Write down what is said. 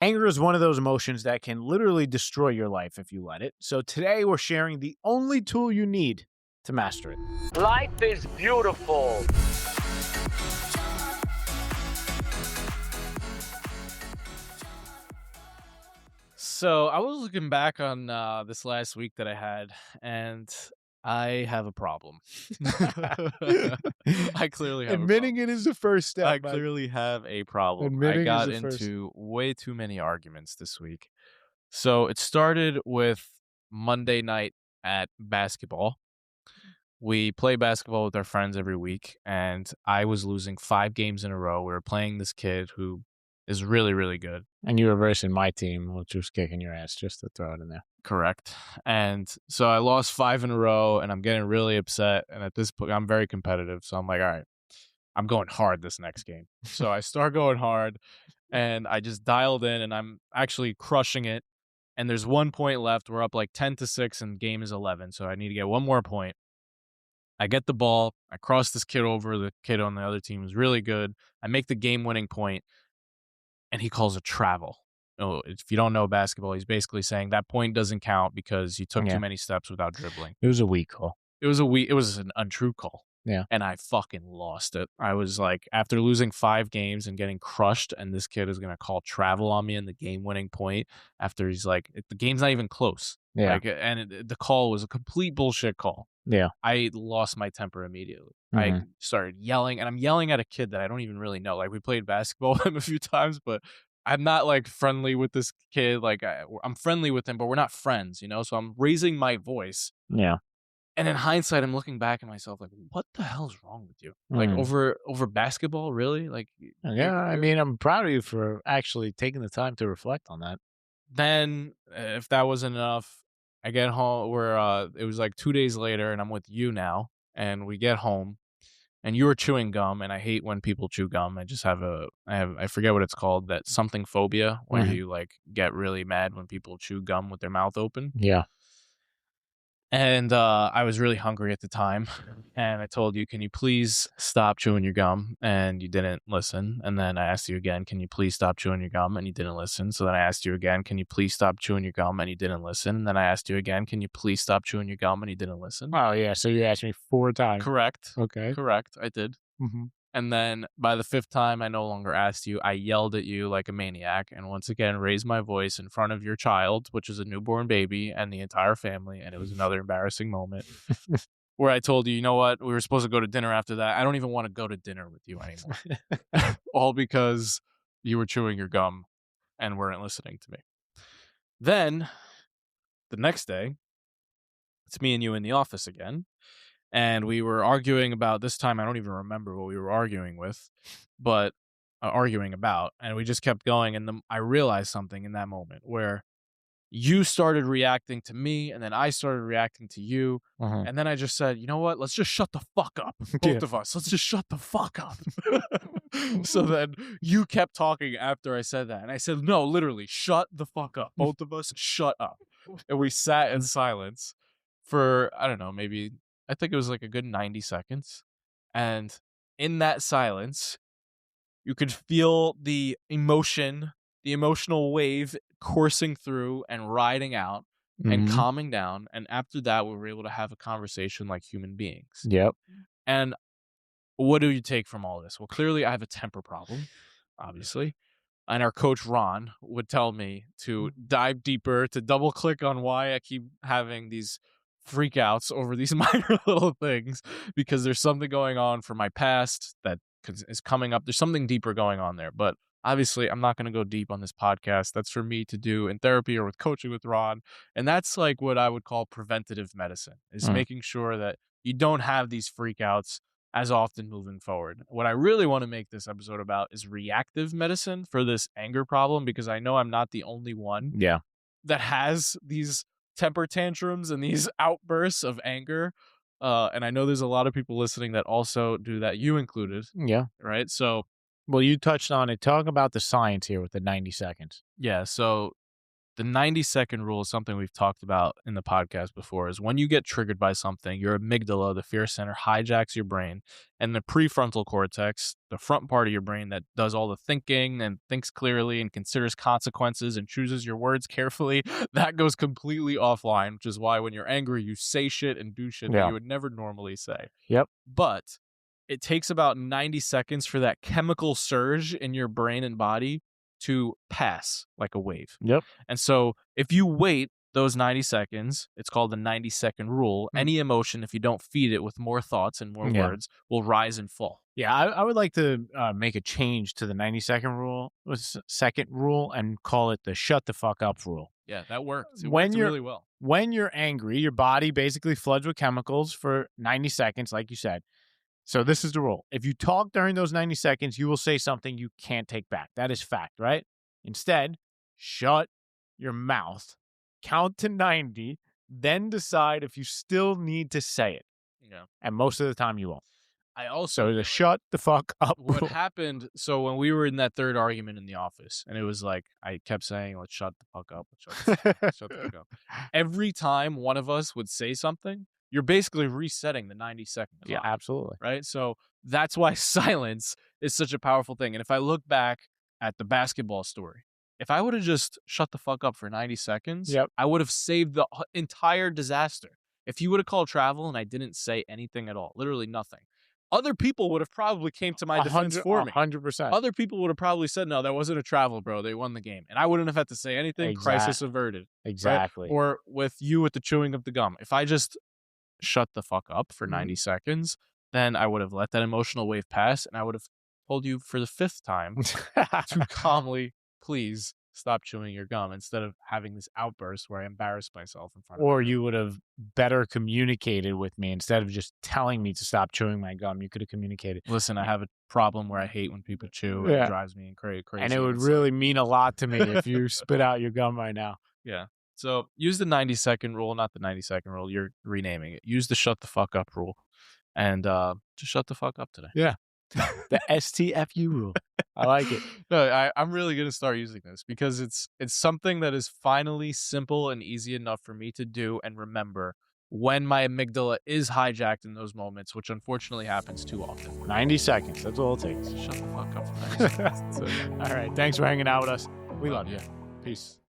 Anger is one of those emotions that can literally destroy your life if you let it. So today we're sharing the only tool you need to master it. Life is beautiful. So I was looking back on this last week that I had, and I have a problem. I clearly have a Admitting problem. it is the first step, I but clearly have a problem. I admitting is got the first. into way too many arguments this week. So it started with Monday night at basketball. We play basketball with our friends every week, and I was losing 5 games in a row. We were playing this kid who is really, really good. And you were versing my team, which was kicking your ass, just to throw it in there. Correct. And so I lost 5 in a row, and I'm getting really upset, and at this point, I'm very competitive, so I'm like, "Alright, I'm going hard this next game." So I start going hard, and I just dialed in, and I'm actually crushing it, and there's 1 point left. We're up, like, 10-6, and game is 11, so I need to get 1 more point. I get the ball, I cross this kid over, the kid on the other team is really good. I make the game-winning point, and he calls a travel. Oh, if you don't know basketball, he's basically saying that point doesn't count because you took too Yeah. many steps without dribbling. It was a weak call. It was an untrue call. Yeah. And I fucking lost it. I was like, after losing 5 games and getting crushed, and this kid is gonna call travel on me in the game-winning point after he's like, the game's not even close. Yeah. Like, and the call was a complete bullshit call. Yeah. I lost my temper immediately. I Mhm. started yelling, and I'm yelling at a kid that I don't even really know. Like, we played basketball with him a few times, but I'm not, like, friendly with this kid. Like, I'm friendly with him, but we're not friends, you know? So I'm raising my voice, Yeah. and in hindsight, I'm looking back at myself like, "What the hell's wrong with you? Like, Mm. over basketball? Really? Like, Yeah, I mean, I'm proud of you for actually taking the time to reflect on that. Then, if that wasn't enough, I get home it was, like, 2 days later, and I'm with you now, and we get home, and you were chewing gum, and I hate when people chew gum. I just have I forget what it's called, that something phobia, where Mhm. you, like, get really mad when people chew gum with their mouth open. Yeah. And, I was really hungry at the time, and I told you, "Can you please stop chewing your gum?" And you didn't listen, and then I asked you again, "Can you please stop chewing your gum?" And you didn't listen, so then I asked you again, "Can you please stop chewing your gum?" And you didn't listen, and then I asked you again, "Can you please stop chewing your gum?" And you didn't listen. Oh, yeah, so you asked me 4 times. Correct. Okay. Correct, I did. Mhm. And then by the 5th time, I no longer asked you. I yelled at you like a maniac and once again raised my voice in front of your child, which is a newborn baby, and the entire family. And it was another embarrassing moment where I told you, you know what? We were supposed to go to dinner after that. I don't even want to go to dinner with you anymore. All because you were chewing your gum and weren't listening to me. Then the next day, it's me and you in the office again. And we were arguing about this time. I don't even remember what we were arguing with, but arguing about, and we just kept going. And then I realized something in that moment where you started reacting to me, and then I started reacting to you, Mhm. and then I just said, you know what? Let's just shut the fuck up, Yeah. both of us. Let's just shut the fuck up. So then you kept talking after I said that, and I said, no, literally, shut the fuck up, both of us, shut up. And we sat in silence for, I don't know, maybe, I think it was like a good 90 seconds. And in that silence, you could feel the emotional wave coursing through and riding out and Mhm. calming down. And after that, we were able to have a conversation like human beings. Yep. And what do you take from all this? Well, clearly I have a temper problem, obviously. And our coach Ron would tell me to dive deeper, to double click on why I keep having these freakouts over these minor little things, because there's something going on from my past that is coming up. There's something deeper going on there. But obviously, I'm not going to go deep on this podcast. That's for me to do in therapy or with coaching with Ron. And that's like what I would call preventative medicine, is Mm. making sure that you don't have these freakouts as often moving forward. What I really want to make this episode about is reactive medicine for this anger problem, because I know I'm not the only one Yeah. that has these temper tantrums and these outbursts of anger. And I know there's a lot of people listening that also do that, you included, Yeah. right? So, Well, you touched on it. Talk about the science here with the 90 seconds. yeah. So The 90-second rule is something we've talked about in the podcast before, is when you get triggered by something, your amygdala, the fear center, hijacks your brain, and the prefrontal cortex, the front part of your brain that does all the thinking and thinks clearly and considers consequences and chooses your words carefully, that goes completely offline, which is why when you're angry, you say shit and do shit that you would never normally say. Yep. But it takes about 90 seconds for that chemical surge in your brain and body to pass like a wave. Yep. And so if you wait those 90 seconds, it's called the 90-second rule. Any emotion, if you don't feed it with more thoughts and more words, will rise and fall. Yeah, I would like to make a change to the 90-second rule and call it the shut the fuck up rule. Yeah, that worked. It When worked really well. When you're angry, your body basically floods with chemicals for 90 seconds, like you said. So this is the rule. If you talk during those 90 seconds, you will say something you can't take back. That is fact, right? Instead, shut your mouth, count to 90, then decide if you still need to say it. Yeah. And most of the time you won't. I also So the shut the fuck up what rule. happened, so when we were in that third argument in the office, and it was like, I kept saying, let's shut the fuck up, let's shut the fuck up, let's shut the fuck up. Every time one of us would say something, you're basically resetting the 90 seconds. Yeah, absolutely. Right? So that's why silence is such a powerful thing. And if I look back at the basketball story, if I would have just shut the fuck up for 90 seconds, I would have saved the entire disaster. If you would have called travel and I didn't say anything at all, literally nothing, other people would have probably came to my defense for me. 100%. Other people would have probably said, no, that wasn't a travel, bro. They won the game. And I wouldn't have had to say anything. Crisis averted. Exactly. Right? Or with you with the chewing of the gum. If I just shut the fuck up for 90 seconds, then I would have let that emotional wave pass, and I would have told you for the 5th time to calmly, please stop chewing your gum, instead of having this outburst where I embarrass myself in front of Or you would have better communicated with me instead of just telling me to stop chewing my gum. You could have communicated. Listen, I have a problem where I hate when people chew. It drives me crazy. And it would really mean a lot to me if you spit out your gum right now. Yeah. So use the 90-second rule, not the 90-second rule. You're renaming it. Use the shut the fuck up rule, and just shut the fuck up today. Yeah. The STFU rule. I like it. No, I'm really going to start using this because it's something that is finally simple and easy enough for me to do and remember when my amygdala is hijacked in those moments, which unfortunately happens too often. 90 seconds. That's all it takes. Shut the fuck up for 90 seconds. All right. Thanks for hanging out with us. We love you. Peace.